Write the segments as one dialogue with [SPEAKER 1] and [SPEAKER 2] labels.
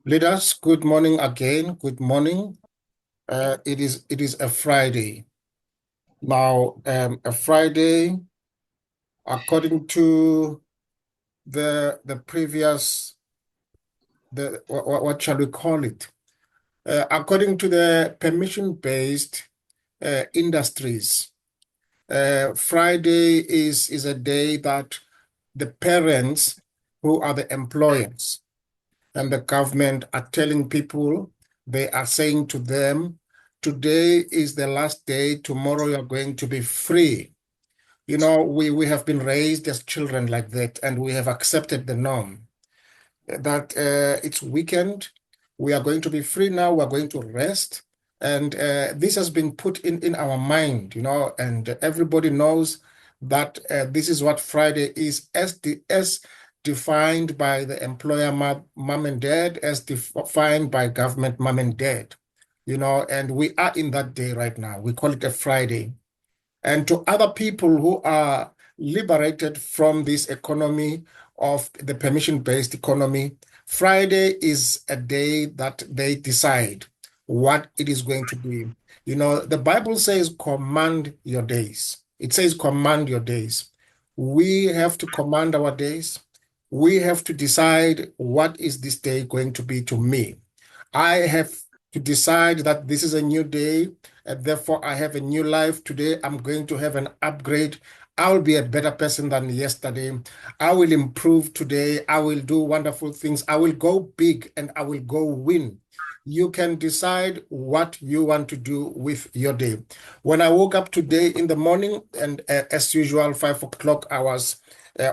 [SPEAKER 1] Leaders, good morning again. Good morning. It is a Friday. Now, a Friday, according to the previous what shall we call it? According to the permission-based industries, Friday is a day that the parents who are the employers and the government are telling people, they are saying to them, today is the last day, tomorrow you're going to be free. You know, we have been raised as children like that, and we have accepted the norm that it's weekend, we are going to be free now, we're going to rest. And this has been put in our mind, and everybody knows that this is what Friday is, as defined by the employer mom and dad, as defined by government mom and dad, and we are in that day right now. We call it a Friday. And to other people who are liberated from this economy of the permission-based economy, Friday is a day that they decide what it is going to be. The Bible says, command your days. It says, command your days. We have to command our days. We have to decide, what is this day going to be to me? I have to decide that this is a new day, and therefore I have a new life. Today I'm going to have an upgrade. I will be a better person than yesterday. I will improve today. I will do wonderful things. I will go big and I will go win. You can decide what you want to do with your day. When I woke up today in the morning, and as usual, 5 o'clock, I was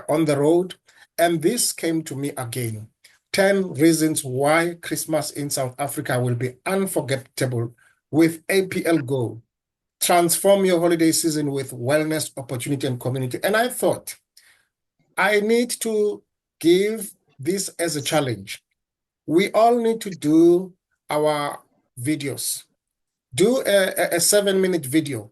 [SPEAKER 1] on the road, and this came to me again. 10 reasons why Christmas in South Africa will be unforgettable with APLGO. Transform your holiday season with wellness, opportunity, and community. And I thought, I need to give this as a challenge. We all need to do our videos. Do a 7-minute video.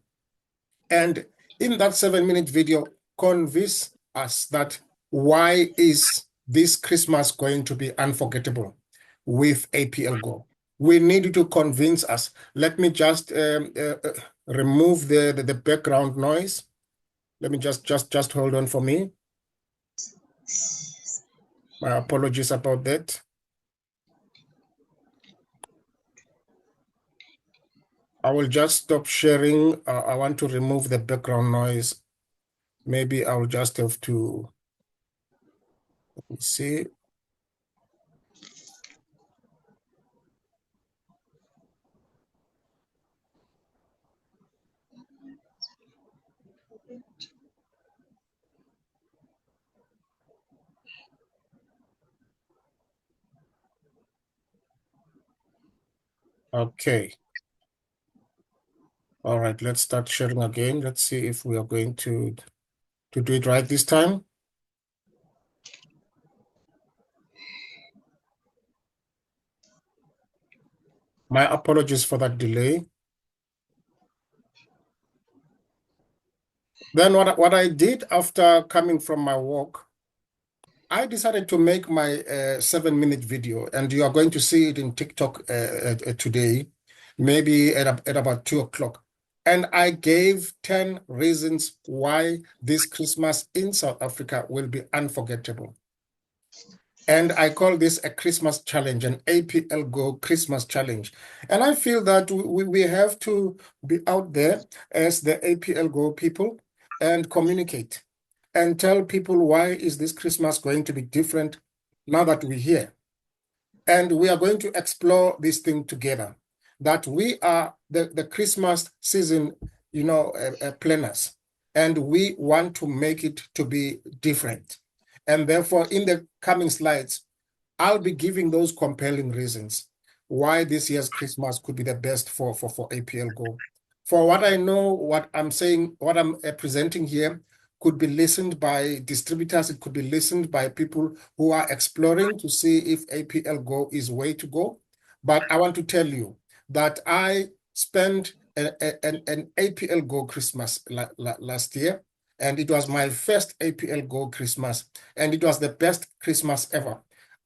[SPEAKER 1] And in that 7-minute video, convince us that why is this Christmas going to be unforgettable with APLGO. We need to convince us. Let me just remove the background noise. Let me just hold on for me. My apologies about that. I will just stop sharing. I want to remove the background noise. Maybe I'll just have to, let me see. Okay. All right, let's start sharing again. Let's see if we are going to do it right this time. My apologies for that delay. Then what I did after coming from my walk, I decided to make my 7-minute video, and you are going to see it in TikTok today, maybe at about 2 o'clock. And I gave 10 reasons why this Christmas in South Africa will be unforgettable. And I call this a Christmas challenge, an APLGO Christmas challenge. And I feel that we have to be out there as the APLGO people and communicate and tell people, why is this Christmas going to be different now that we're here? And we are going to explore this thing together, that we are the Christmas season, planners, and we want to make it to be different. And therefore, in the coming slides, I'll be giving those compelling reasons why this year's Christmas could be the best for APLGO. For what I know, what I'm saying, what I'm presenting here could be listened by distributors. It could be listened by people who are exploring to see if APLGO is way to go. But I want to tell you that I spent an APLGO Christmas last year, and it was my first APLGO Christmas, and it was the best Christmas ever.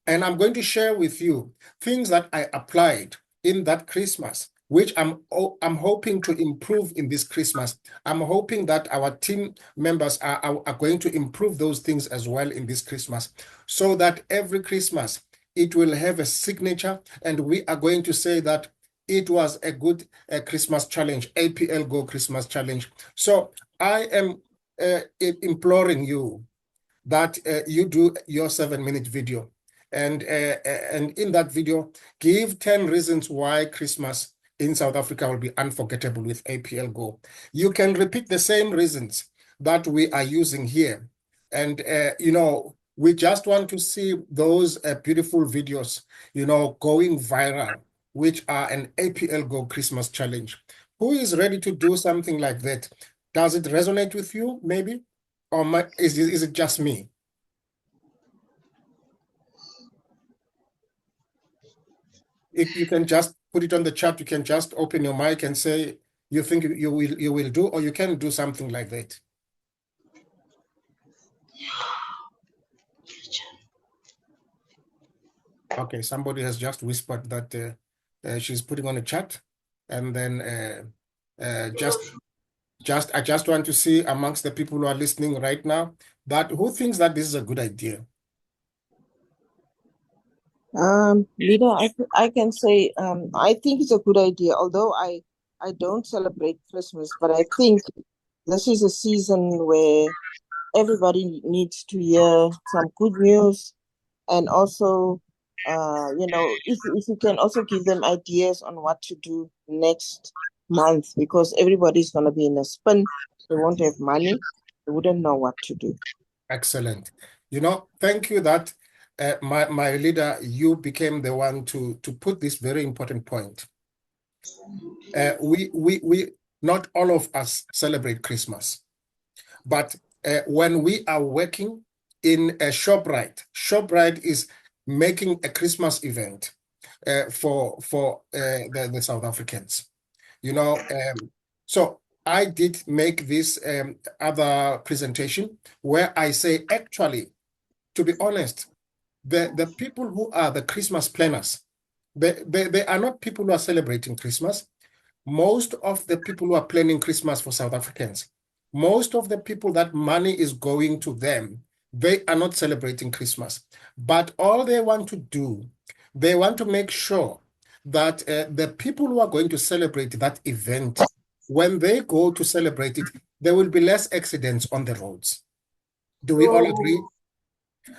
[SPEAKER 1] And I'm going to share with you things that I applied in that Christmas, which I'm hoping to improve in this Christmas. I'm hoping that our team members are going to improve those things as well in this Christmas, so that every Christmas it will have a signature, and we are going to say that it was a good Christmas challenge, APLGO Christmas challenge. So I am imploring you that you do your 7-minute video. And in that video, give 10 reasons why Christmas in South Africa will be unforgettable with APLGO. You can repeat the same reasons that we are using here. And, we just want to see those beautiful videos, going viral, which are an APLGO Christmas challenge. Who is ready to do something like that? Does it resonate with you, maybe? Or is it just me? If you can just put it on the chat, you can just open your mic and say you think you will do, or you can do something like that. Okay, somebody has just whispered that she's putting on a chat, and then I just want to see amongst the people who are listening right now that who thinks that this is a good idea.
[SPEAKER 2] Leader, I can say I think it's a good idea, although I don't celebrate Christmas, but I think this is a season where everybody needs to hear some good news, and also if you can also give them ideas on what to do next month, because everybody's going to be in a spin. They won't have money. They wouldn't know what to do.
[SPEAKER 1] Excellent. Thank you that my leader, you became the one to put this very important point. We not all of us celebrate Christmas, but when we are working in a ShopRite is making a Christmas event for the South Africans. So I did make this other presentation where I say, actually, to be honest, the people who are the Christmas planners, they are not people who are celebrating Christmas. Most of the people who are planning Christmas for South Africans, most of the people that money is going to them, they are not celebrating Christmas. But all they want to do, they want to make sure that the people who are going to celebrate that event, when they go to celebrate it, there will be less accidents on the roads. Do we all agree?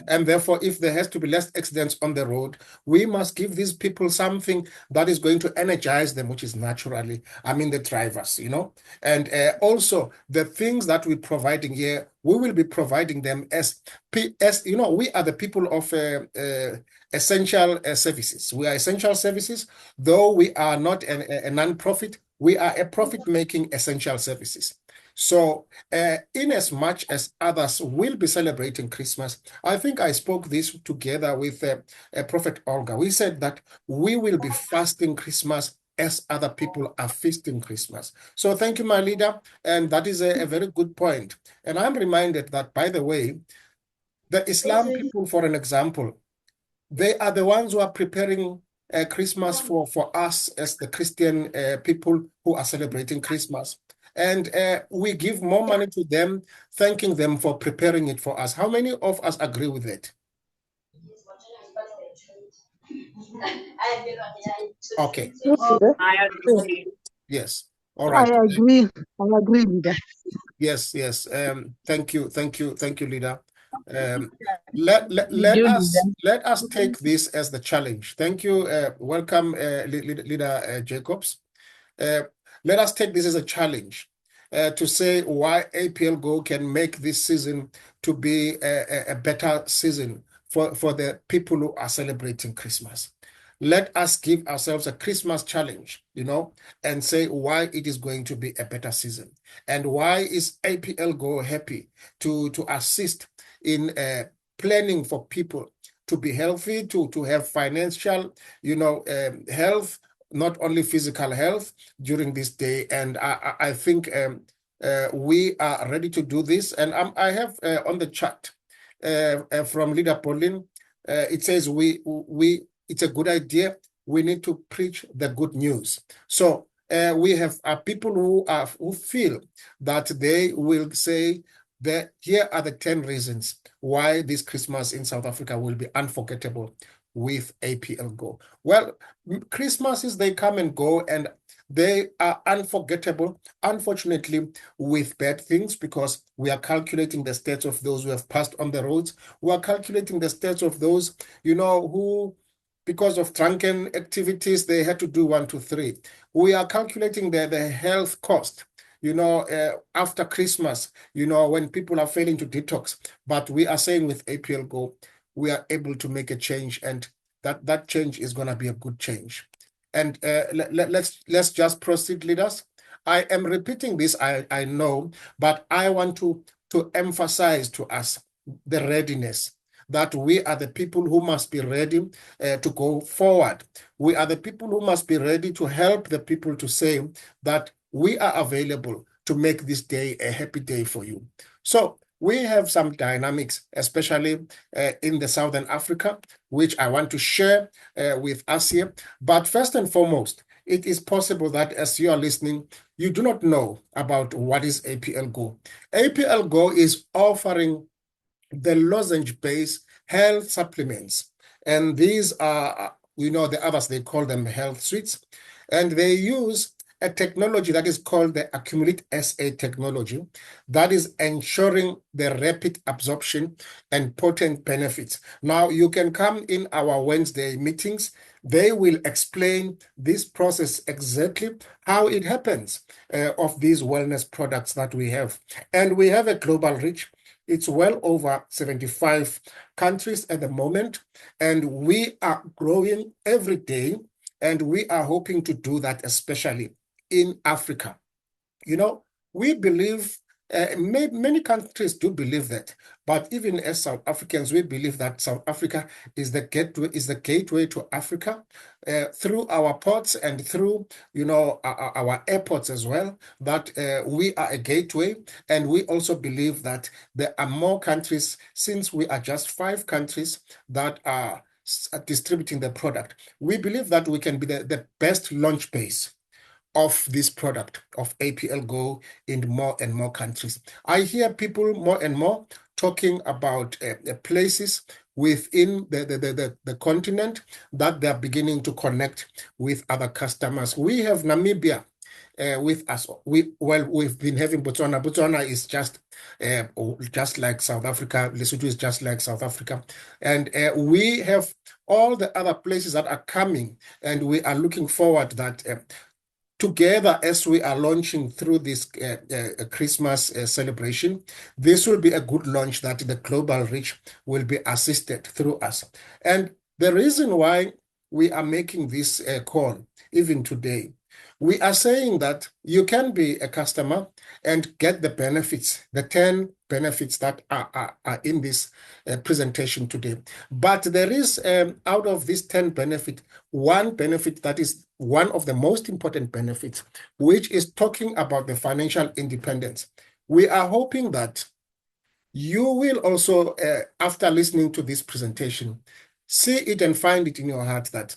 [SPEAKER 1] And therefore, if there has to be less accidents on the road, we must give these people something that is going to energize them, which is naturally, the drivers, And also, the things that we're providing here, we will be providing them as we are the people of essential services. We are essential services, though we are not a non-profit, we are a profit-making essential services. So, in as much as others will be celebrating Christmas, I think I spoke this together with Prophet Olga. We said that we will be fasting Christmas as other people are feasting Christmas. So thank you, my leader. And that is a very good point. And I'm reminded that, by the way, the Islam people, for an example, they are the ones who are preparing Christmas for us as the Christian people who are celebrating Christmas. And we give more money to them, thanking them for preparing it for us. How many of us agree with it? Okay.
[SPEAKER 3] I agree.
[SPEAKER 1] Yes. All right.
[SPEAKER 2] I agree. Leader.
[SPEAKER 1] Yes. Thank you, leader. Let us take this as the challenge. Thank you. Welcome, leader Jacobs. Let us take this as a challenge to say why APLGO can make this season to be a better season for the people who are celebrating Christmas. Let us give ourselves a Christmas challenge, and say why it is going to be a better season, and why is APLGO happy to assist in planning for people to be healthy, to have financial, health, not only physical health during this day. And I think we are ready to do this. And I have on the chat from Leader Pauline, it says it's a good idea. We need to preach the good news. So we have people who feel that they will say that here are the 10 reasons why this Christmas in South Africa will be unforgettable with APLGO. Well, Christmases, they come and go, and they are unforgettable, unfortunately, with bad things, because we are calculating the stats of those who have passed on the roads. We are calculating the stats of those, who, because of drunken activities, they had to do 1, 2, 3. We are calculating the health cost, after Christmas, when people are failing to detox. But we are saying with APLGO, we are able to make a change, and that change is going to be a good change. And let's just proceed, leaders. I am repeating this, I know, but I want to emphasize to us the readiness, that we are the people who must be ready to go forward. We are the people who must be ready to help the people to say that we are available to make this day a happy day for you. So we have some dynamics, especially in the Southern Africa, which I want to share with us here. But first and foremost, it is possible that as you are listening, you do not know about what is APLGO. APLGO is offering the lozenge-based health supplements. And these are, the others, they call them health suites. And they use a technology that is called the Accumulate SA technology, that is ensuring the rapid absorption and potent benefits. Now, you can come in our Wednesday meetings. They will explain this process, exactly how it happens, of these wellness products that we have. And we have a global reach. It's well over 75 countries at the moment, and we are growing every day, and we are hoping to do that, especially in Africa. We believe, many countries do believe that, but even as South Africans, we believe that South Africa is the gateway to Africa, through our ports and through, our airports as well, that we are a gateway. And we also believe that there are more countries, since we are just 5 countries that are distributing the product. We believe that we can be the best launch base of this product of APLGO in more and more countries. I hear people more and more talking about places within the continent that they're beginning to connect with other customers. We have Namibia with us. We've been having Botswana. Botswana is just like South Africa. Lesotho is just like South Africa. And we have all the other places that are coming, and we are looking forward that together, as we are launching through this Christmas celebration, this will be a good launch, that the global reach will be assisted through us. And the reason why we are making this call, even today, we are saying that you can be a customer and get the benefits, the 10 benefits that are in this presentation today. But there is, out of this 10 benefit, one benefit that is one of the most important benefits, which is talking about the financial independence. We are hoping that you will also, after listening to this presentation, see it and find it in your heart that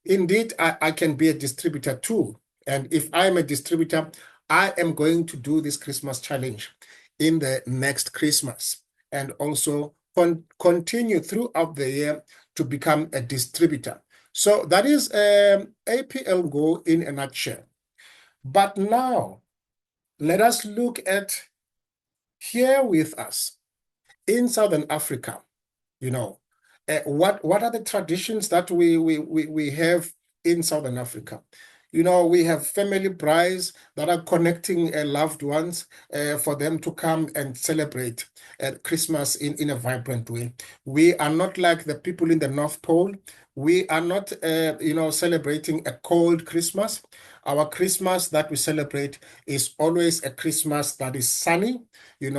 [SPEAKER 1] indeed I can be a distributor too. And if I'm a distributor, I am going to do this Christmas challenge in the next Christmas, and also continue throughout the year to become a distributor. So that is APLGO in a nutshell. But now, let us look at here with us in Southern Africa. What are the traditions that we have in Southern Africa? We have family brides that are connecting loved ones for them to come and celebrate Christmas in a vibrant way. We are not like the people in the North Pole. We are not, celebrating a cold Christmas. Our Christmas that we celebrate is always a Christmas that is sunny.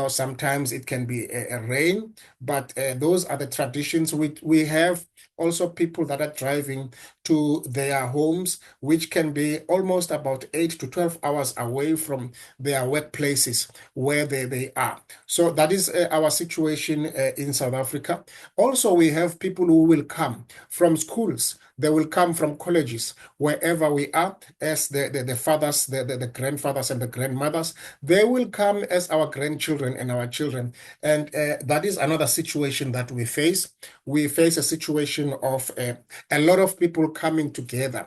[SPEAKER 1] Sometimes it can be a rain, but those are the traditions we have also people that are driving to their homes, which can be almost about 8 to 12 hours away from their workplaces where they are. So that is our situation in South Africa. Also, we have people who will come from schools. They will come from colleges, wherever we are, as the fathers, the grandfathers and the grandmothers. They will come as our grandchildren and our children. And that is another situation that we face. We face a situation of a lot of people coming together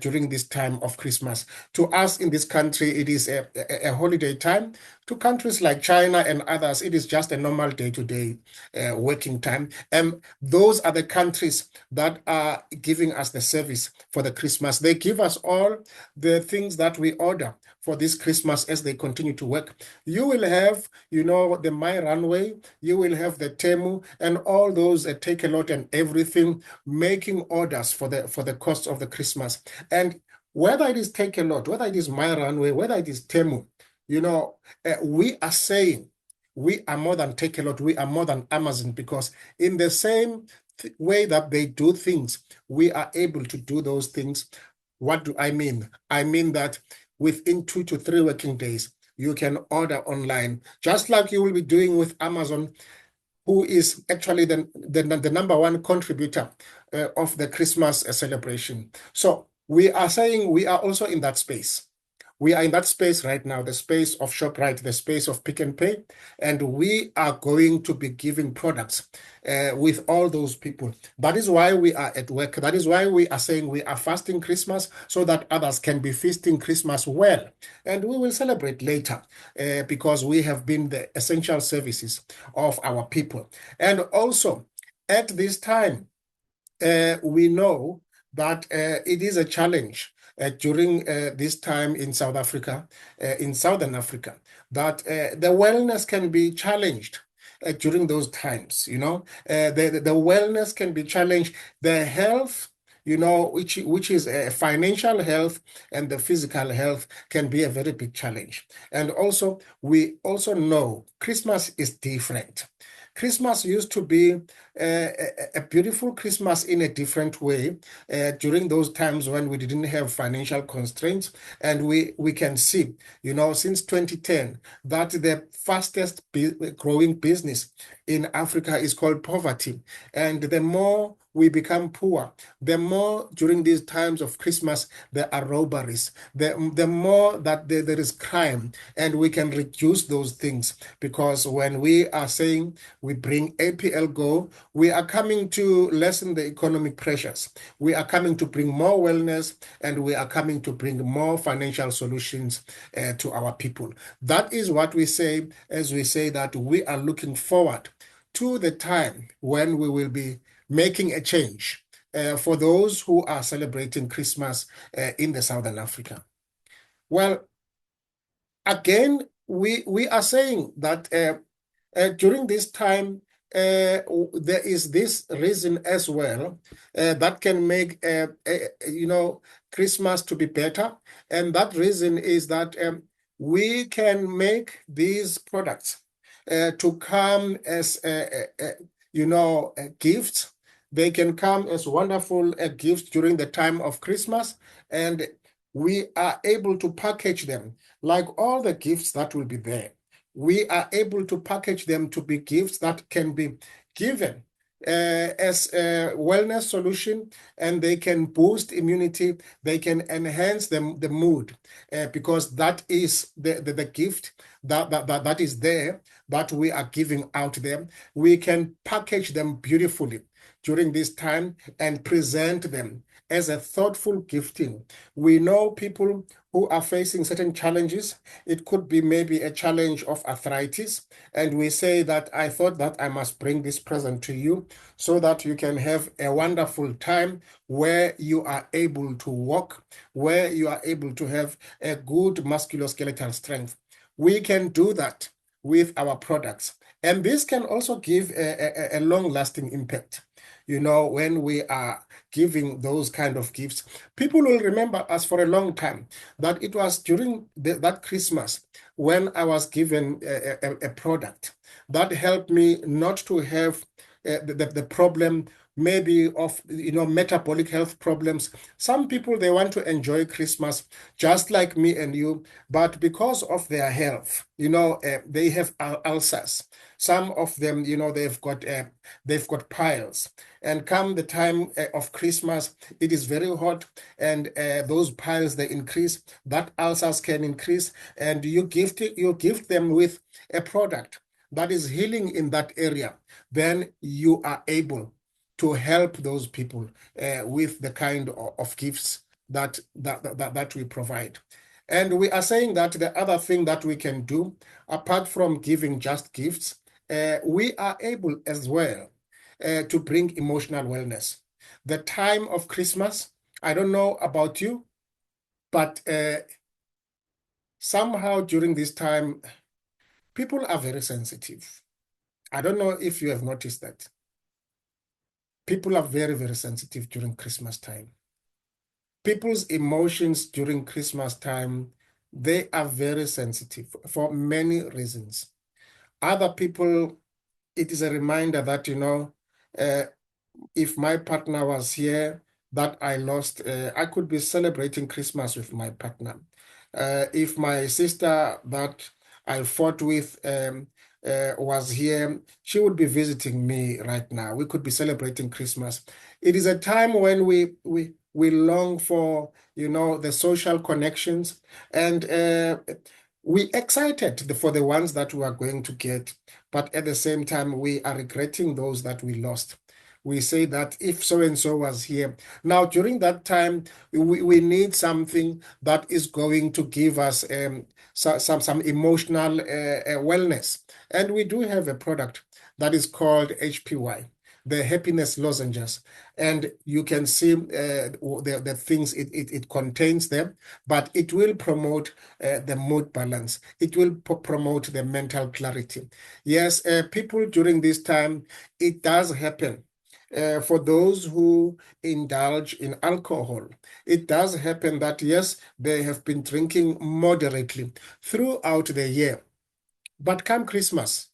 [SPEAKER 1] during this time of Christmas. To us in this country, it is a holiday time. To countries like China and others, it is just a normal day-to-day working time. And those are the countries that are giving us the service for the Christmas. They give us all the things that we order for this Christmas as they continue to work. You will have, the My Runway, you will have the Temu and all those Take a Lot and everything making orders for the cost of the Christmas. And whether it is Take a Lot, whether it is My Runway, whether it is Temu, we are saying we are more than Take a Lot, we are more than Amazon, because in the same way that they do things, we are able to do those things. What do I mean? I mean that within 2 to 3 working days, you can order online, just like you will be doing with Amazon, who is actually the number one contributor of the Christmas celebration. So we are saying we are also in that space. We are in that space right now, the space of ShopRite, the space of Pick and Pay, and we are going to be giving products with all those people. That is why we are at work. That is why we are saying we are fasting Christmas so that others can be feasting Christmas well. And we will celebrate later because we have been the essential services of our people. And also, at this time, we know that it is a challenge during this time in South Africa, in Southern Africa, that the wellness can be challenged during those times. The wellness can be challenged. The health, which is financial health and the physical health can be a very big challenge. And also, we also know Christmas is different. Christmas used to be a beautiful Christmas in a different way during those times when we didn't have financial constraints. And we can see, since 2010, that the fastest growing business in Africa is called poverty. And the more we become poor, the more during these times of Christmas there are robberies, the more that there is crime, and we can reduce those things, because when we are saying we bring APLGO, we are coming to lessen the economic pressures. We are coming to bring more wellness, and we are coming to bring more financial solutions to our people. That is what we say as we say that we are looking forward to the time when we will be making a change for those who are celebrating Christmas in the Southern Africa. Well, again, we are saying that during this time, there is this reason as well that can make Christmas to be better, and that reason is that we can make these products to come as gifts. They can come as wonderful gifts during the time of Christmas, and we are able to package them like all the gifts that will be there. We are able to package them to be gifts that can be given as a wellness solution, and they can boost immunity. They can enhance the mood because that is the gift that is there that we are giving out there. We can package them beautifully during this time and present them as a thoughtful gifting. We know people who are facing certain challenges. It could be maybe a challenge of arthritis, and we say that I thought that I must bring this present to you so that you can have a wonderful time where you are able to walk, where you are able to have a good musculoskeletal strength. We can do that with our products, and this can also give a long-lasting impact. When we are giving those kind of gifts, people will remember us for a long time. That it was during that Christmas when I was given a product that helped me not to have the problem maybe of metabolic health problems. Some people, they want to enjoy Christmas just like me and you, but because of their health, they have ulcers. Some of them, they've got piles. And come the time of Christmas, it is very hot, and those piles, they increase. That ulcers can increase, and you gift them with a product that is healing in that area. Then you are able to help those people with the kind of gifts that we provide. And we are saying that the other thing that we can do, apart from giving just gifts, we are able as well to bring emotional wellness. The time of Christmas, I don't know about you, but somehow during this time, people are very sensitive. I don't know if you have noticed that. People are very, very sensitive during Christmas time. People's emotions during Christmas time, they are very sensitive for many reasons. Other people, it is a reminder that, if my partner was here that I lost, I could be celebrating Christmas with my partner. If my sister that I fought with was here, she would be visiting me right now. We could be celebrating Christmas. It is a time when we long for, the social connections, and we excited for the ones that we are going to get, but at the same time, we are regretting those that we lost. We say that if so-and-so was here. Now, during that time, we need something that is going to give us some emotional wellness. And we do have a product that is called HPY, the happiness lozenges. And you can see the things it contains them, but it will promote the mood balance. It will promote the mental clarity. Yes, people during this time, it does happen. For those who indulge in alcohol, it does happen that, yes, they have been drinking moderately throughout the year. But come Christmas,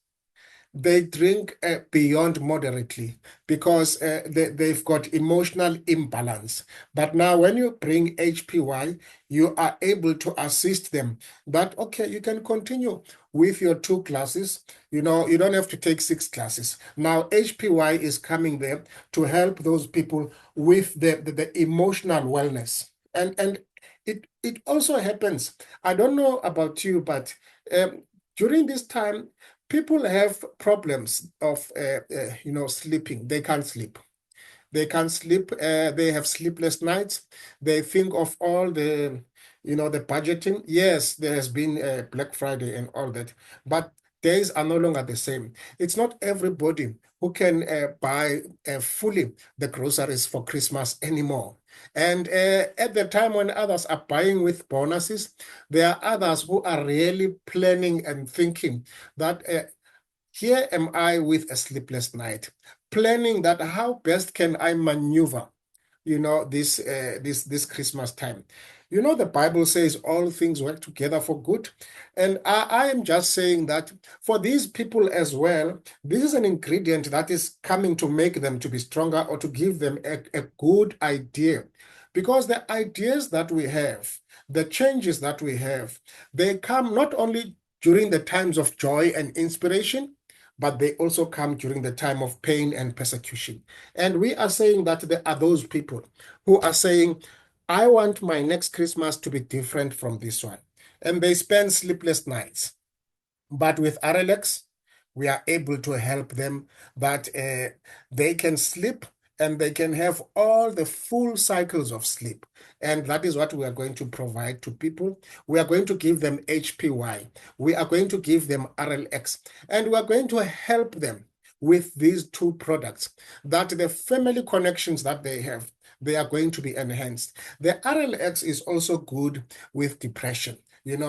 [SPEAKER 1] they drink beyond moderately because they've got emotional imbalance. But now when you bring HPY, you are able to assist them that, okay, you can continue with your 2 classes. You don't have to take 6 classes. Now HPY is coming there to help those people with the emotional wellness. And it also happens. I don't know about you, but during this time, people have problems of sleeping. They can't sleep. They can't sleep. They have sleepless nights. They think of all the budgeting. Yes, there has been Black Friday and all that, but days are no longer the same. It's not everybody who can buy fully the groceries for Christmas anymore. And at the time when others are buying with bonuses, there are others who are really planning and thinking that here am I with a sleepless night, planning that how best can I maneuver, this Christmas time. The Bible says all things work together for good. And I am just saying that for these people as well, this is an ingredient that is coming to make them to be stronger or to give them a good idea. Because the ideas that we have, the changes that we have, they come not only during the times of joy and inspiration, but they also come during the time of pain and persecution. And we are saying that there are those people who are saying, I want my next Christmas to be different from this one. And they spend sleepless nights. But with RLX, we are able to help them that they can sleep and they can have all the full cycles of sleep. And that is what we are going to provide to people. We are going to give them HPY. We are going to give them RLX. And we are going to help them with these 2 products, that the family connections that they have, they are going to be enhanced. The RLX is also good with depression,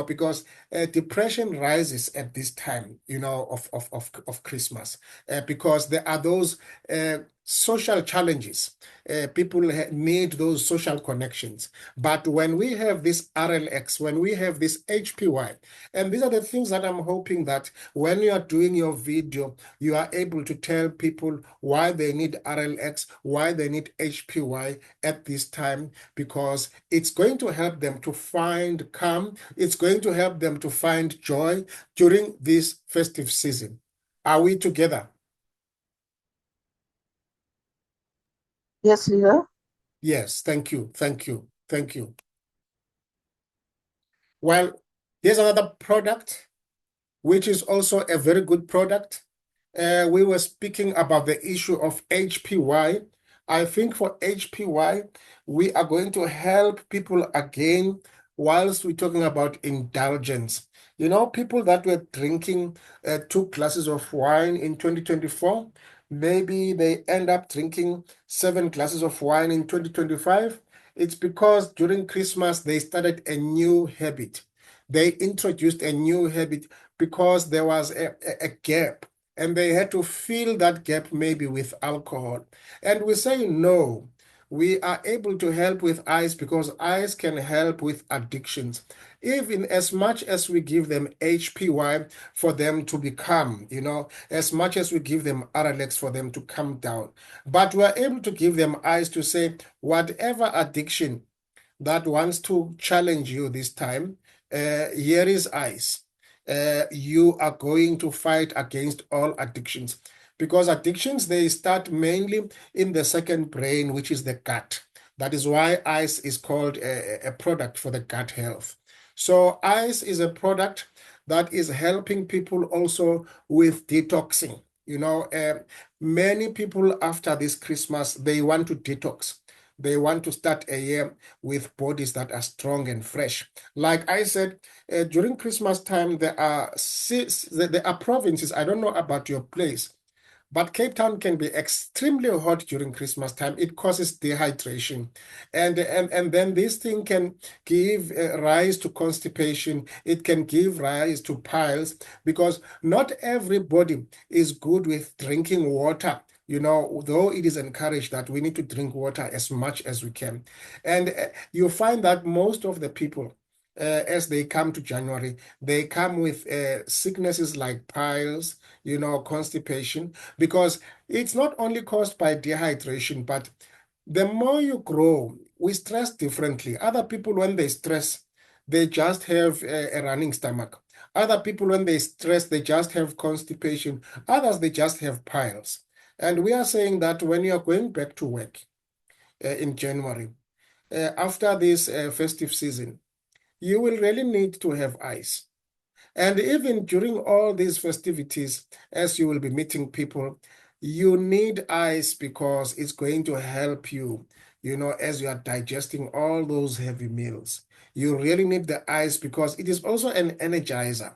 [SPEAKER 1] because depression rises at this time, of Christmas, because there are those social challenges. People need those social connections. But when we have this RLX, when we have this HPY, and these are the things that I'm hoping that when you are doing your video, you are able to tell people why they need RLX, why they need HPY at this time, because it's going to help them to find calm. It's going to help them to find joy during this festive season. Are we together?
[SPEAKER 2] Yes, leader.
[SPEAKER 1] Yes, thank you, thank you, thank you. Well, here's another product, which is also a very good product. We were speaking about the issue of HPY. I think for HPY, we are going to help people again whilst we're talking about indulgence. You know, people that were drinking 2 glasses of wine in 2024, maybe they end up drinking 7 glasses of wine in 2025. It's because during Christmas, they started a new habit. They introduced a new habit because there was a gap and they had to fill that gap maybe with alcohol. And we say no. We are able to help with ice because ice can help with addictions. Even as much as we give them HPY for them to become, as much as we give them RLX for them to come down. But we are able to give them ice to say, whatever addiction that wants to challenge you this time, here is ice. You are going to fight against all addictions because addictions, they start mainly in the second brain, which is the gut. That is why ice is called a product for the gut health. So ice is a product that is helping people also with detoxing. Many people after this Christmas, they want to detox. They want to start a year with bodies that are strong and fresh. Like I said, during Christmas time, there are provinces. I don't know about your place, but Cape Town can be extremely hot during Christmas time. It causes dehydration. And then this thing can give rise to constipation. It can give rise to piles because not everybody is good with drinking water. Though it is encouraged that we need to drink water as much as we can. And you find that most of the people, as they come to January, they come with sicknesses like piles, constipation, because it's not only caused by dehydration, but the more you grow, we stress differently. Other people, when they stress, they just have a running stomach. Other people, when they stress, they just have constipation. Others, they just have piles. And we are saying that when you are going back to work in January, after this festive season, you will really need to have ice. And even during all these festivities, as you will be meeting people, you need ice because it's going to help you, as you are digesting all those heavy meals. You really need the ice because it is also an energizer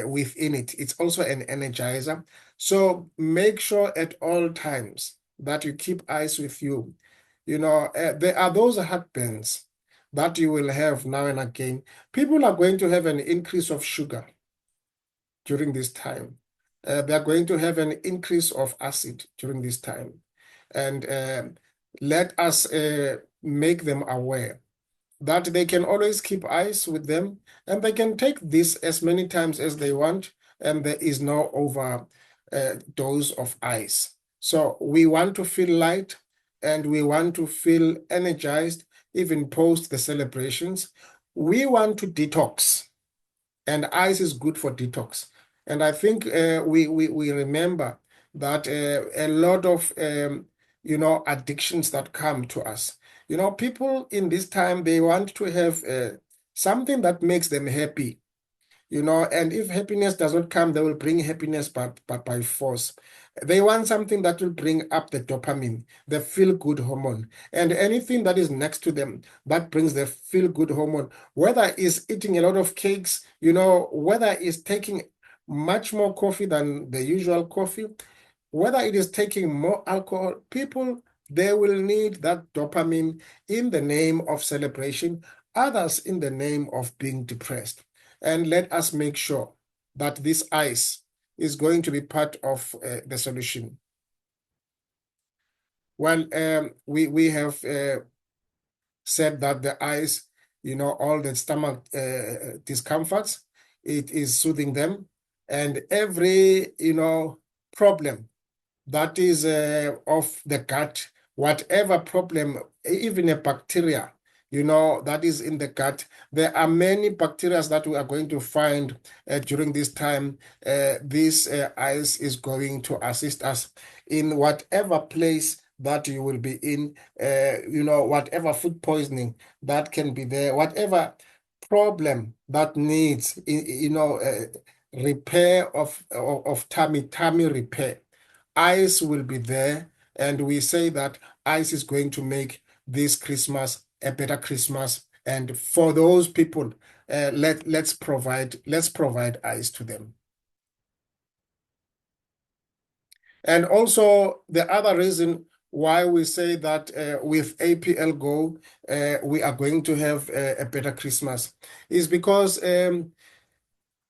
[SPEAKER 1] within it. It's also an energizer. So make sure at all times that you keep ice with you. There are those heartburns that you will have now and again. People are going to have an increase of sugar during this time. They are going to have an increase of acid during this time. And let us make them aware that they can always keep ice with them and they can take this as many times as they want, and there is no over dose of ice. So we want to feel light and we want to feel energized even post the celebrations. We want to detox, and ice is good for detox. And I think we remember that a lot of addictions that come to us. People in this time, they want to have something that makes them happy. And if happiness does not come, they will bring happiness but by force. They want something that will bring up the dopamine, the feel-good hormone, and anything that is next to them that brings the feel-good hormone, whether it's eating a lot of cakes, whether it's taking much more coffee than the usual coffee, whether it is taking more alcohol, people, they will need that dopamine in the name of celebration, others in the name of being depressed. And let us make sure that this ice is going to be part of the solution. Well, we have said that the ice, all the stomach discomforts, it is soothing them, and every problem that is of the gut, whatever problem, even a bacteria, that is in the gut. There are many bacteria that we are going to find during this time. This ice is going to assist us in whatever place that you will be in, whatever food poisoning that can be there, whatever problem that needs, repair of tummy repair. Ice will be there, and we say that ice is going to make this Christmas a better Christmas. And for those people, let's provide ice to them. And also the other reason why we say that with APLGO we are going to have a better Christmas is because it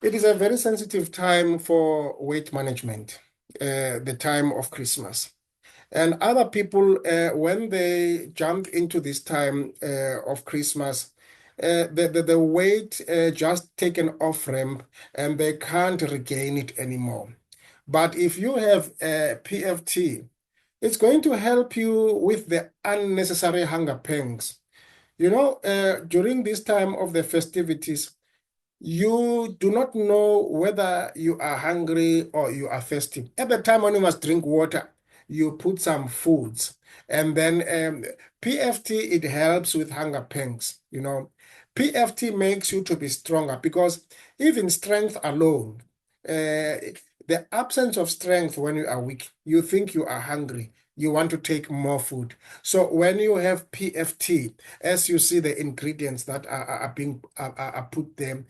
[SPEAKER 1] is a very sensitive time for weight management, the time of Christmas. And other people, when they jump into this time of Christmas, the weight just taken off them and they can't regain it anymore. But if you have PFT, it's going to help you with the unnecessary hunger pangs. During this time of the festivities, you do not know whether you are hungry or you are thirsty. At the time when you must drink water, you put some foods. And then PFT, it helps with hunger pangs. PFT makes you to be stronger because even strength alone, the absence of strength when you are weak, you think you are hungry. You want to take more food. So when you have PFT, as you see the ingredients that are being are put there,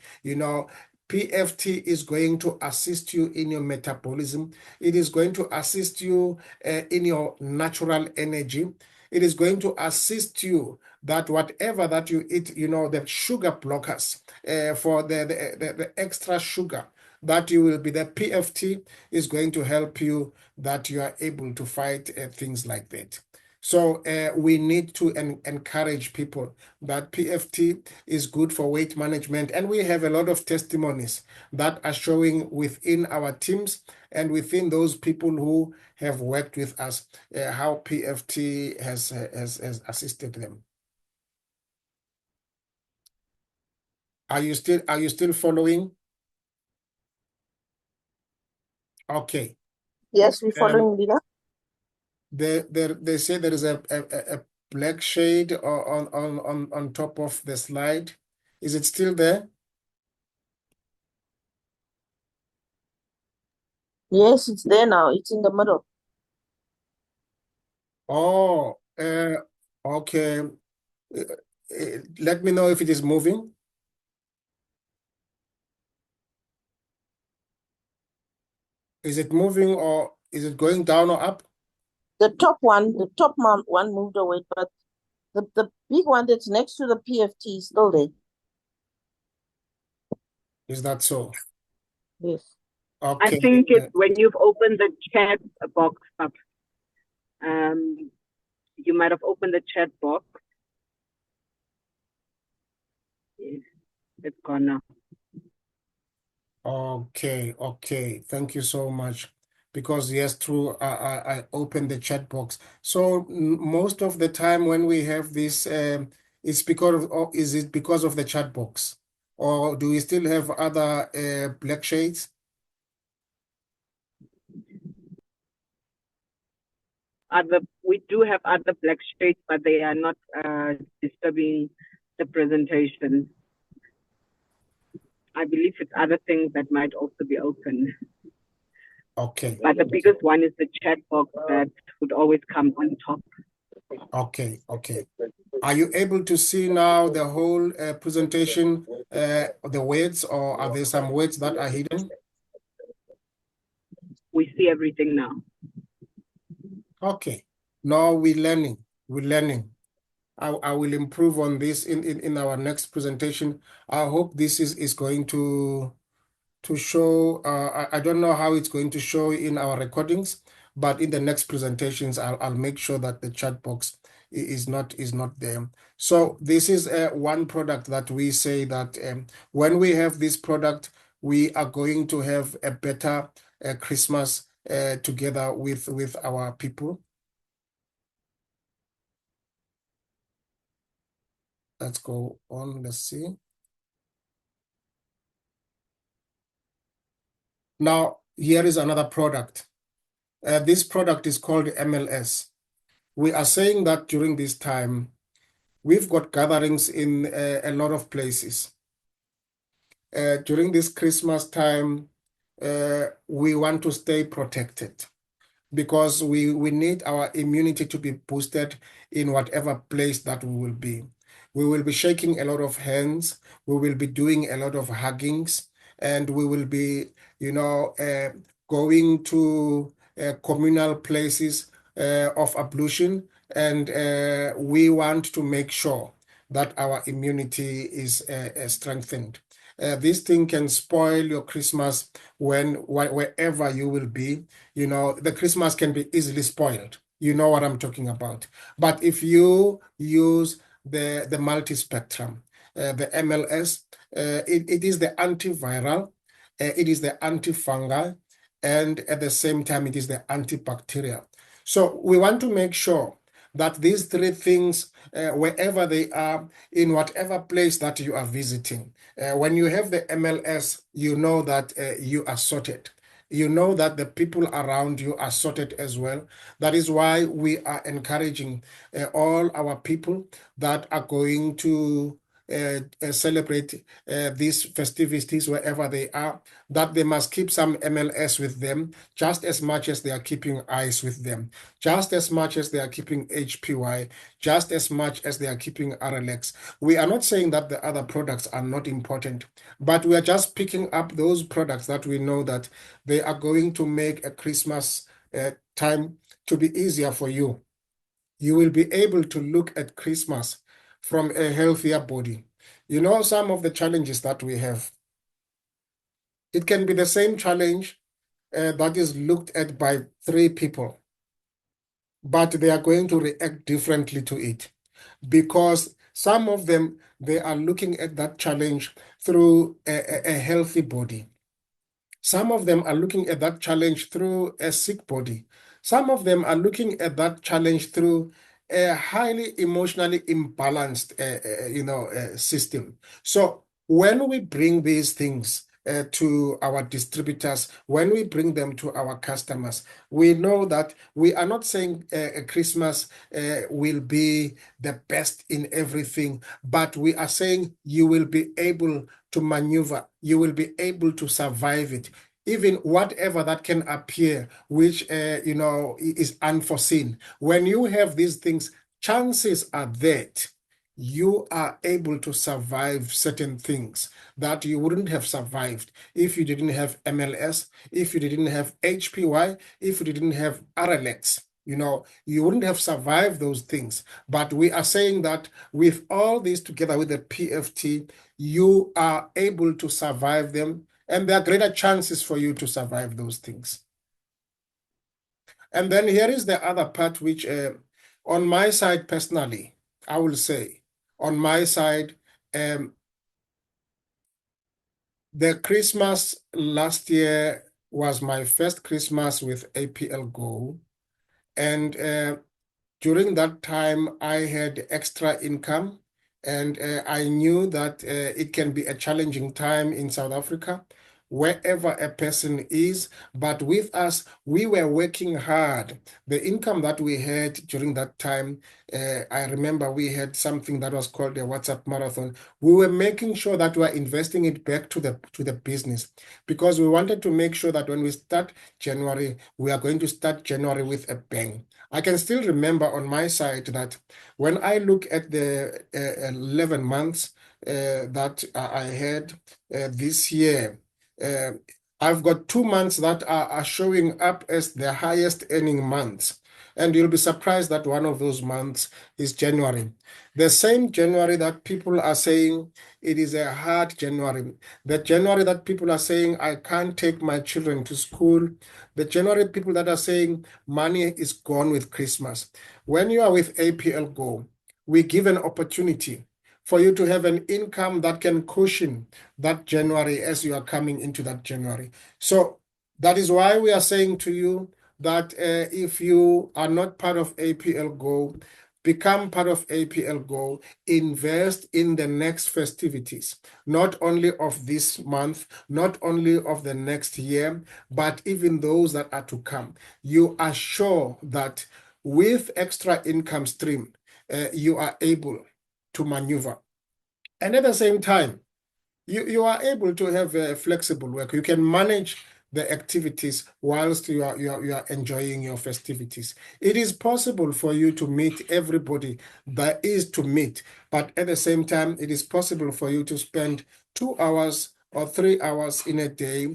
[SPEAKER 1] PFT is going to assist you in your metabolism. It is going to assist you in your natural energy. It is going to assist you that whatever that you eat, the sugar blockers for the extra sugar that you will be, the PFT is going to help you that you are able to fight things like that. So we need to encourage people that PFT is good for weight management. And we have a lot of testimonies that are showing within our teams and within those people who have worked with us how PFT has assisted them. Are you still following? Okay.
[SPEAKER 2] Yes, we're following, Lida.
[SPEAKER 1] They say there is a black shade on top of the slide. Is it still there?
[SPEAKER 2] Yes, it's there now. It's in the middle.
[SPEAKER 1] Oh, okay. Let me know if it is moving. Is it moving or is it going down or up?
[SPEAKER 2] The top one moved away, but the big one that's next to the PFT is still there.
[SPEAKER 1] Is that so?
[SPEAKER 2] Yes.
[SPEAKER 1] Okay.
[SPEAKER 3] I think it's when you've opened the chat box up. You might have opened the chat box. Yes, it's gone now.
[SPEAKER 1] Okay. Thank you so much. Because yes, true, I opened the chat box. So most of the time when we have this, it's because of, or is it because of the chat box? Or do we still have other black shades?
[SPEAKER 3] We do have other black shades, but they are not disturbing the presentation. I believe it's other things that might also be open.
[SPEAKER 1] Okay.
[SPEAKER 3] But the biggest one is the chat box that would always come on top.
[SPEAKER 1] Okay. Are you able to see now the whole presentation, the words, or are there some words that are hidden?
[SPEAKER 3] We see everything now.
[SPEAKER 1] Okay. Now we're learning. I will improve on this in our next presentation. I hope this is going to show. I don't know how it's going to show in our recordings, but in the next presentations, I'll make sure that the chat box is not there. So this is one product that we say that when we have this product, we are going to have a better Christmas together with our people. Let's go on. Let's see. Now, here is another product. This product is called MLS. We are saying that during this time, we've got gatherings in a lot of places. During this Christmas time, we want to stay protected because we need our immunity to be boosted in whatever place that we will be. We will be shaking a lot of hands. We will be doing a lot of huggings, and we will be, going to communal places of ablution. And we want to make sure that our immunity is strengthened. This thing can spoil your Christmas wherever you will be. The Christmas can be easily spoiled. You know what I'm talking about. But if you use the multi-spectrum, the MLS, it is the antiviral, it is the antifungal, and at the same time, it is the antibacterial. So we want to make sure that these three things, wherever they are, in whatever place that you are visiting, when you have the MLS, you know that you are sorted. You know that the people around you are sorted as well. That is why we are encouraging all our people that are going to celebrate these festivities wherever they are, that they must keep some MLS with them, just as much as they are keeping ice with them, just as much as they are keeping HPY, just as much as they are keeping RLX. We are not saying that the other products are not important, but we are just picking up those products that we know that they are going to make a Christmas time to be easier for you. You will be able to look at Christmas from a healthier body. Some of the challenges that we have, it can be the same challenge that is looked at by three people, but they are going to react differently to it because some of them, they are looking at that challenge through a healthy body. Some of them are looking at that challenge through a sick body. Some of them are looking at that challenge through a highly emotionally imbalanced, system. So when we bring these things to our distributors, when we bring them to our customers, we know that we are not saying Christmas will be the best in everything, but we are saying you will be able to maneuver, you will be able to survive it. Even whatever that can appear, which is unforeseen. When you have these things, chances are that you are able to survive certain things that you wouldn't have survived if you didn't have MLS, if you didn't have HPY, if you didn't have RLX. You wouldn't have survived those things. But we are saying that with all this together with the PFT, you are able to survive them, and there are greater chances for you to survive those things. And then here is the other part, which on my side personally, I will say, on my side, the Christmas last year was my first Christmas with APLGO. And during that time, I had extra income, and I knew that it can be a challenging time in South Africa, wherever a person is. But with us, we were working hard. The income that we had during that time, I remember we had something that was called a WhatsApp marathon. We were making sure that we were investing it back to the business, because we wanted to make sure that when we start January, we are going to start January with a bang. I can still remember on my side that when I look at the 11 months that I had this year, I've got 2 months that are showing up as the highest earning months. And you'll be surprised that one of those months is January. The same January that people are saying it is a hard January. The January that people are saying, I can't take my children to school. The January people that are saying money is gone with Christmas. When you are with APLGO, we give an opportunity for you to have an income that can cushion that January as you are coming into that January. So that is why we are saying to you that if you are not part of APLGO, become part of APLGO, invest in the next festivities, not only of this month, not only of the next year, but even those that are to come. You are sure that with extra income stream, you are able to maneuver. And at the same time, you are able to have a flexible work. You can manage the activities whilst you are enjoying your festivities. It is possible for you to meet everybody that is to meet, but at the same time, it is possible for you to spend 2 hours or 3 hours in a day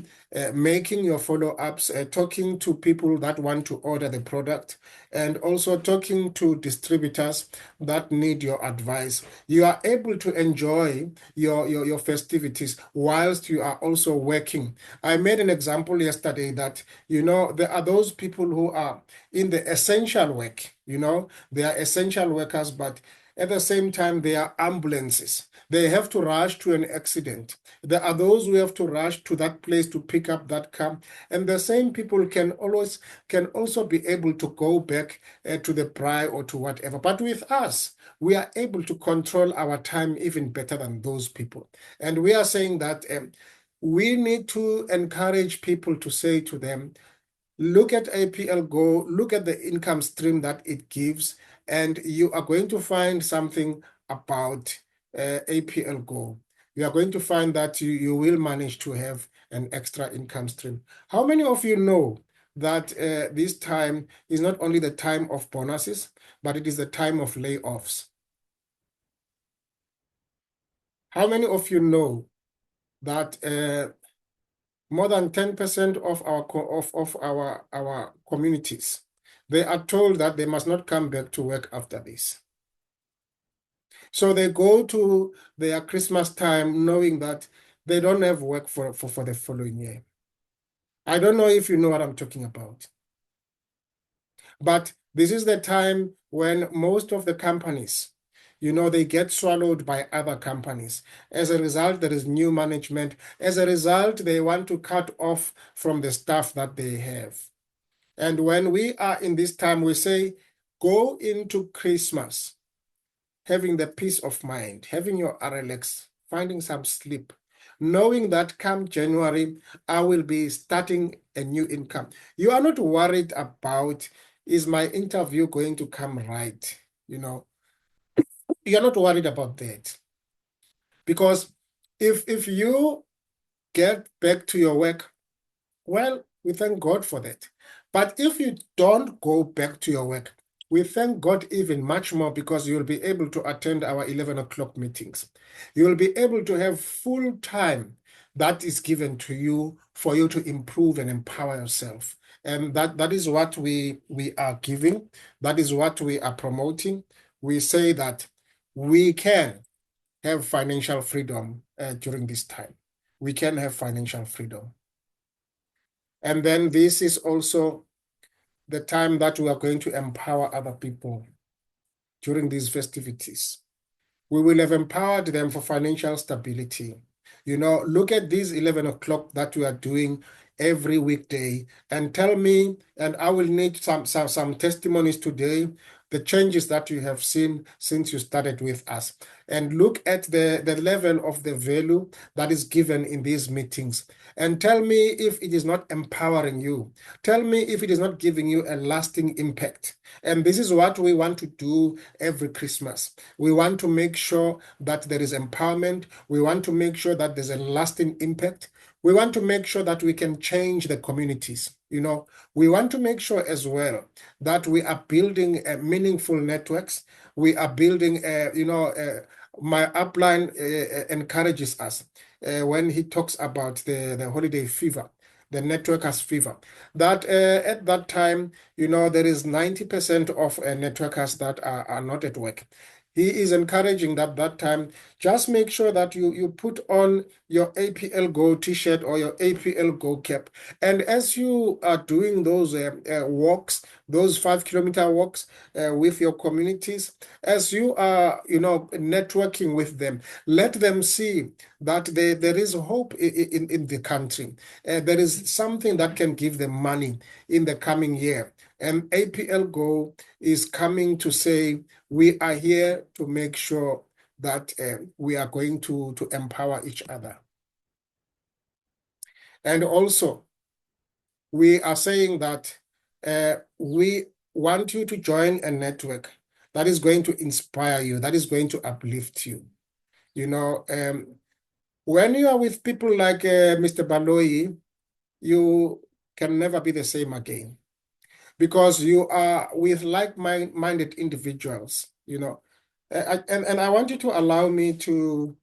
[SPEAKER 1] making your follow-ups, talking to people that want to order the product, and also talking to distributors that need your advice. You are able to enjoy your festivities whilst you are also working. I made an example yesterday that, there are those people who are in the essential work, they are essential workers, but at the same time, they are ambulances. They have to rush to an accident. There are those who have to rush to that place to pick up that car. And the same people can also be able to go back to the braai or to whatever. But with us, we are able to control our time even better than those people. And we are saying that we need to encourage people to say to them, look at APLGO, look at the income stream that it gives, and you are going to find something about APLGO. You are going to find that you will manage to have an extra income stream. How many of you know that this time is not only the time of bonuses, but it is the time of layoffs? How many of you know that more than 10% of our communities, they are told that they must not come back to work after this? So they go to their Christmas time knowing that they don't have work for the following year. I don't know if you know what I'm talking about. But this is the time when most of the companies, they get swallowed by other companies. As a result, there is new management. As a result, they want to cut off from the staff that they have. And when we are in this time, we say, go into Christmas having the peace of mind, having your RLX, finding some sleep, knowing that come January, I will be starting a new income. You are not worried about, is my interview going to come right? You're not worried about that. Because if you get back to your work, well, we thank God for that. But if you don't go back to your work, we thank God even much more, because you'll be able to attend our 11 o'clock meetings. You'll be able to have full time that is given to you for you to improve and empower yourself. And that is what we are giving. That is what we are promoting. We say that we can have financial freedom during this time. We can have financial freedom. And then this is also the time that we are going to empower other people during these festivities. We will have empowered them for financial stability. Look at these 11 o'clock that we are doing every weekday and tell me, and I will need some testimonies today, the changes that you have seen since you started with us. And look at the level of the value that is given in these meetings. And tell me if it is not empowering you. Tell me if it is not giving you a lasting impact. And this is what we want to do every Christmas. We want to make sure that there is empowerment. We want to make sure that there's a lasting impact. We want to make sure that we can change the communities. We want to make sure as well that we are building meaningful networks. We are building, my upline encourages us when he talks about the holiday fever. the networkers fever. That at that time, there is 90% of networkers that are not at work. He is encouraging that time, just make sure that you put on your APLGO t-shirt or your APLGO cap. And as you are doing those walks, those 5-kilometer walks with your communities, as you are, networking with them, let them see that there is hope in the country. There is something that can give them money in the coming year. And APLGO is coming to say, we are here to make sure that we are going to empower each other. And also, we are saying that we want you to join a network that is going to inspire you, that is going to uplift you. When you are with people like Mr. Baloyi, you can never be the same again, because you are with like-minded individuals, and I want you to allow me to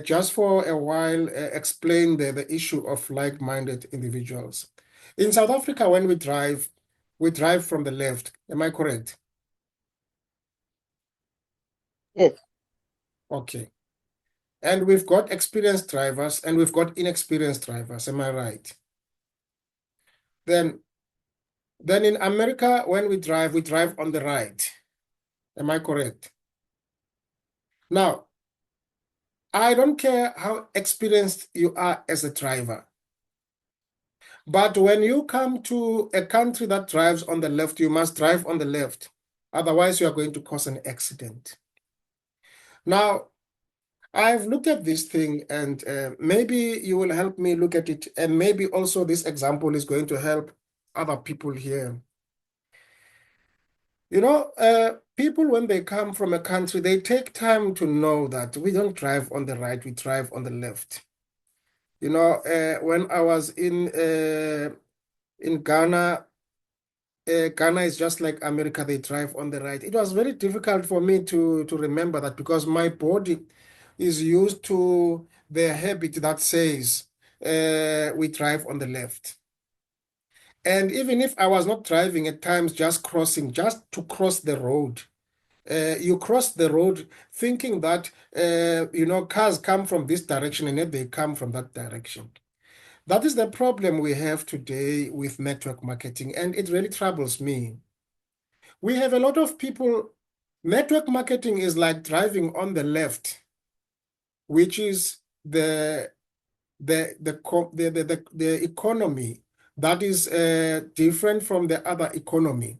[SPEAKER 1] just for a while explain the issue of like-minded individuals. In South Africa, when we drive from the left. Am I correct?
[SPEAKER 2] Yes.
[SPEAKER 1] Okay. And we've got experienced drivers and we've got inexperienced drivers. Am I right? Then in America, when we drive on the right. Am I correct? Now, I don't care how experienced you are as a driver, but when you come to a country that drives on the left, you must drive on the left. Otherwise, you are going to cause an accident. Now, I've looked at this thing, and maybe you will help me look at it, and maybe also this example is going to help other people here. People, when they come from a country, they take time to know that we don't drive on the right, we drive on the left. When I was in Ghana, Ghana is just like America, they drive on the right. It was very difficult for me to remember that, because my body is used to the habit that says we drive on the left. And even if I was not driving at times, just to cross the road, you cross the road thinking that, cars come from this direction and yet they come from that direction. That is the problem we have today with network marketing, and it really troubles me. We have a lot of people, network marketing is like driving on the left, which is the economy that is different from the other economy.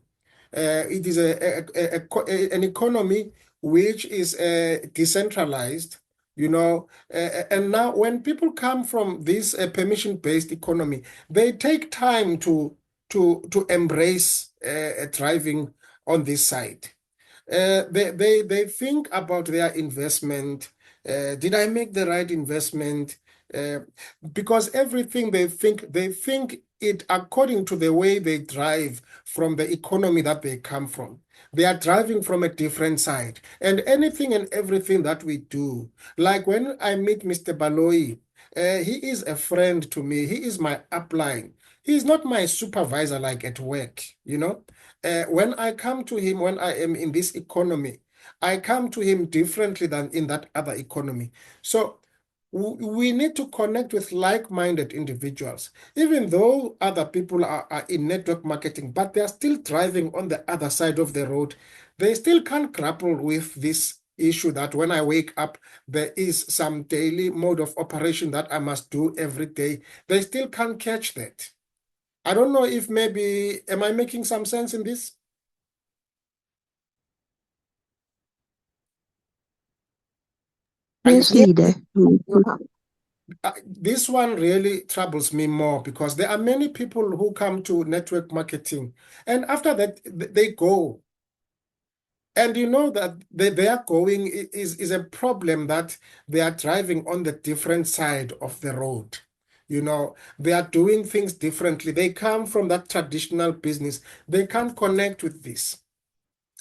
[SPEAKER 1] It is an economy which is decentralized, and now when people come from this permission-based economy, they take time to embrace driving on this side. They think about their investment. Did I make the right investment? Because everything they think it according to the way they drive from the economy that they come from. They are driving from a different side. And anything and everything that we do, like when I meet Mr. Baloyi, he is a friend to me. He is my upline. He is not my supervisor like at work, When I come to him, when I am in this economy, I come to him differently than in that other economy. So we need to connect with like-minded individuals, even though other people are in network marketing, but they are still driving on the other side of the road. They still can't grapple with this issue that when I wake up, there is some daily mode of operation that I must do every day. They still can't catch that. I don't know if maybe, am I making some sense in this?
[SPEAKER 4] Yes, leader.
[SPEAKER 1] This one really troubles me more, because there are many people who come to network marketing and after that they go. And you know that they are going is a problem, that they are driving on the different side of the road. They are doing things differently. They come from that traditional business. They can't connect with this.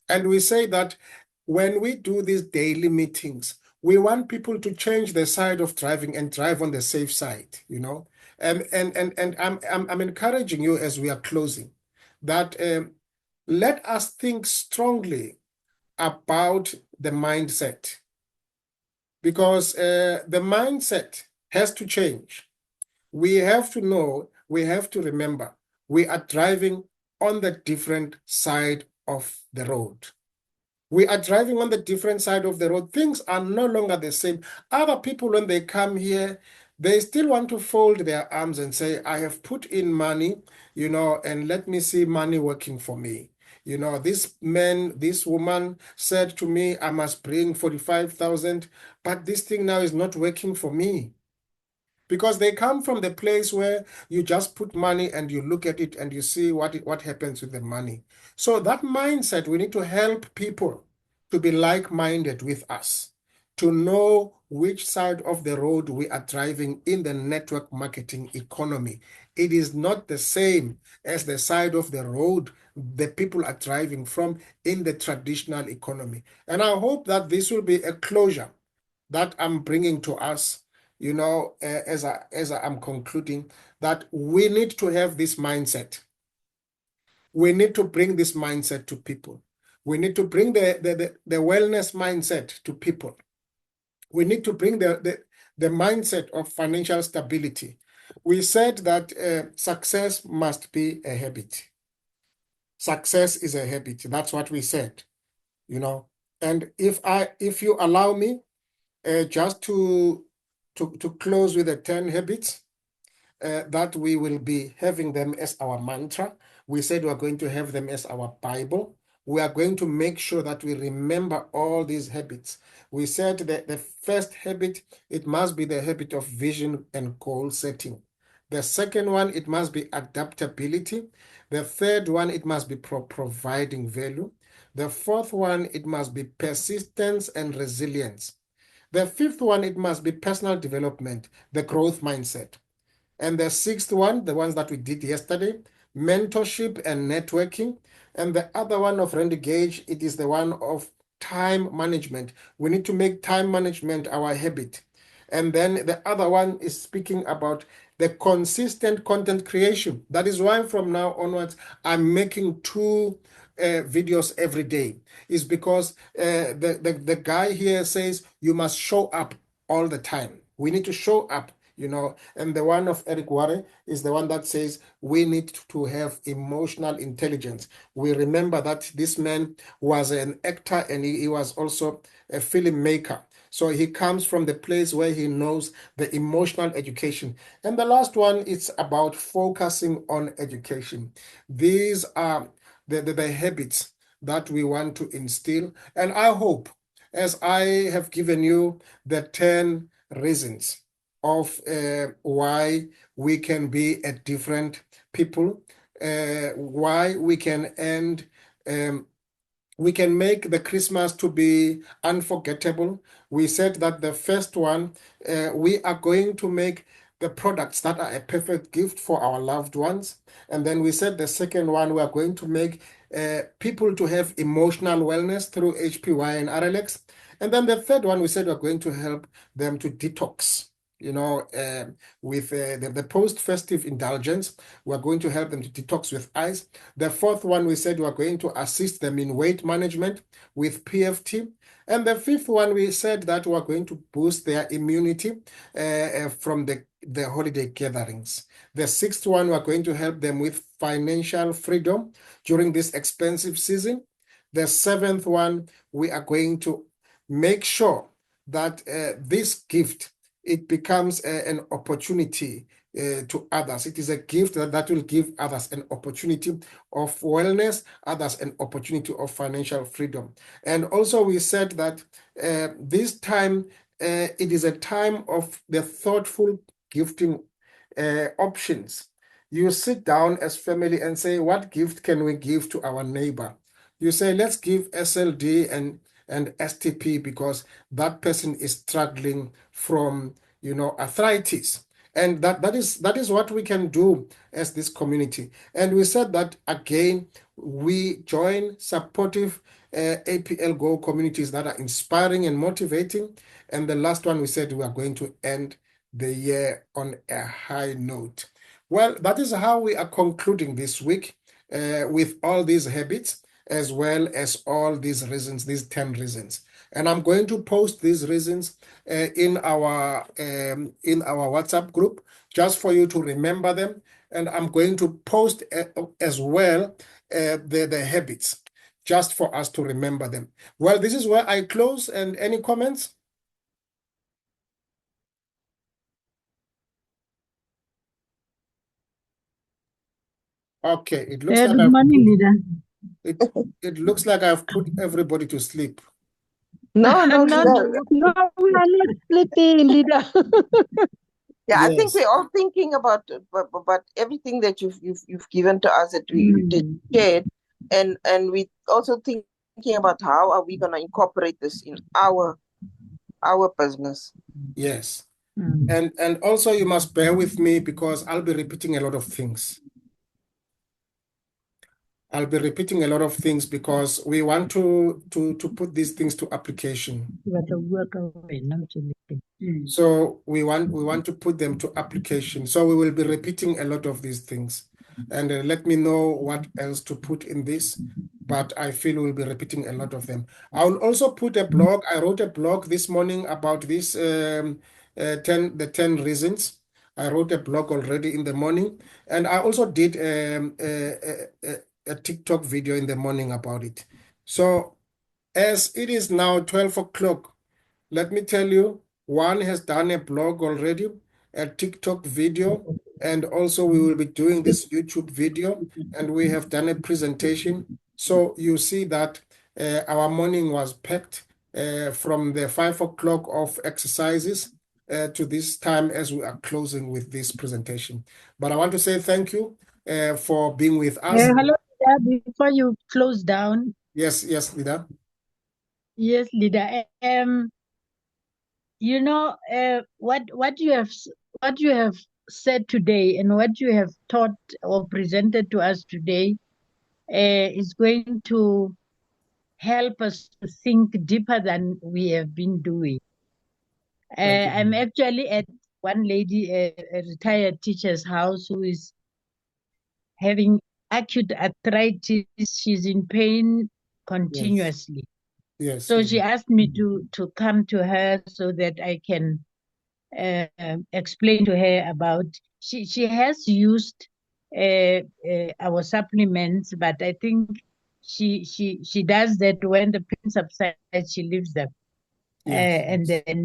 [SPEAKER 1] And we say that when we do these daily meetings, we want people to change the side of driving and drive on the safe side, And I'm encouraging you as we are closing that let us think strongly about the mindset, because the mindset has to change. We have to know, we have to remember, we are driving on the different side of the road. We are driving on the different side of the road. Things are no longer the same. Other people, when they come here, they still want to fold their arms and say, I have put in money, and let me see money working for me. This man, this woman said to me, I must bring 45,000, but this thing now is not working for me. Because they come from the place where you just put money and you look at it and you see what happens with the money. So that mindset, we need to help people to be like-minded with us, to know which side of the road we are driving in the network marketing economy. It is not the same as the side of the road the people are driving from in the traditional economy. And I hope that this will be a closure that I'm bringing to us, as I'm concluding, that we need to have this mindset. We need to bring this mindset to people. We need to bring the wellness mindset to people. We need to bring the mindset of financial stability. We said that success must be a habit. Success is a habit. That's what we said, And if you allow me, just to close with the 10 habits, that we will be having them as our mantra. We said we are going to have them as our Bible. We are going to make sure that we remember all these habits. We said that the first habit, it must be the habit of vision and goal setting. The second one, it must be adaptability. The third one, it must be providing value. The fourth one, it must be persistence and resilience. The fifth one, it must be personal development, the growth mindset. And the sixth one, the ones that we did yesterday, mentorship and networking. And the other one of Randy Gage, it is the one of time management. We need to make time management our habit. And then the other one is speaking about the consistent content creation. That is why from now onwards, I'm making two videos every day. Is because the guy here says you must show up all the time. We need to show up, and the one of Eric Ware is the one that says we need to have emotional intelligence. We remember that this man was an actor and he was also a filmmaker. So he comes from the place where he knows the emotional education. And the last one, it's about focusing on education. These are the habits that we want to instill. And I hope, as I have given you the 10 reasons of why we can be a different people, why we can end we can make the Christmas to be unforgettable. We said that the first one, we are going to make the products that are a perfect gift for our loved ones. And then we said the second one, we are going to make people to have emotional wellness through HPY and RLX. And then the third one, we said we're going to help them to detox. With the post-festive indulgence, we're going to help them to detox with ice. The fourth one, we said we're going to assist them in weight management with PFT. And the fifth one, we said that we're going to boost their immunity from the holiday gatherings. The sixth one, we're going to help them with financial freedom during this expensive season. The seventh one, we are going to make sure that this gift, it becomes an opportunity to others. It is a gift that will give others an opportunity of wellness, others an opportunity of financial freedom. And also we said that this time, it is a time of the thoughtful gifting options. You sit down as family and say, what gift can we give to our neighbor? You say, let's give SLD and STP because that person is struggling from arthritis. And that is what we can do as this community. And we said that again, we join supportive APLGO communities that are inspiring and motivating. And the last one, we said we are going to end the year on a high note. Well, that is how we are concluding this week with all these habits, as well as all these reasons, these 10 reasons. And I'm going to post these reasons in our WhatsApp group just for you to remember them. And I'm going to post as well the habits just for us to remember them. Well, this is where I close. And any comments? Okay, it looks like
[SPEAKER 4] Good morning, leader.
[SPEAKER 1] it looks like I've put everybody to sleep.
[SPEAKER 2] No,
[SPEAKER 4] No,
[SPEAKER 2] leader.
[SPEAKER 4] no, we are not sleeping, leader.
[SPEAKER 2] Yeah, I think
[SPEAKER 1] Yes,
[SPEAKER 2] we're all thinking about everything that you've given to us that that you shared, and we also thinking about how are we gonna incorporate this in our business.
[SPEAKER 1] yes. And also you must bear with me because I'll be repeating a lot of things. I'll be repeating a lot of things because we want to put these things to application. So we want to put them to application. So we will be repeating a lot of these things. And let me know what else to put in this. But I feel we'll be repeating a lot of them. I will also put a blog. I wrote a blog this morning about this 10 reasons. I wrote a blog already in the morning. And I also did a TikTok video in the morning about it. So as it is now 12 o'clock, let me tell you, one has done a blog already, a TikTok video, and also we will be doing this YouTube video, and we have done a presentation. So you see that our morning was packed from the 5 o'clock of exercises to this time as we are closing with this presentation. But I want to say thank you for being with us.
[SPEAKER 4] Hello, leader. Before you close down.
[SPEAKER 1] Yes, leader.
[SPEAKER 4] Yes, leader. You know, what you have said today and what you have taught or presented to us today is going to help us to think deeper than we have been doing. I'm actually at one lady, a retired teacher's house, who is having acute arthritis. She's in pain continuously.
[SPEAKER 1] Yes.
[SPEAKER 4] So she asked me to come to her so that I can explain to her about. She has used our supplements, but I think she does that when the pain subsides. She leaves them,
[SPEAKER 1] Yes.
[SPEAKER 4] and then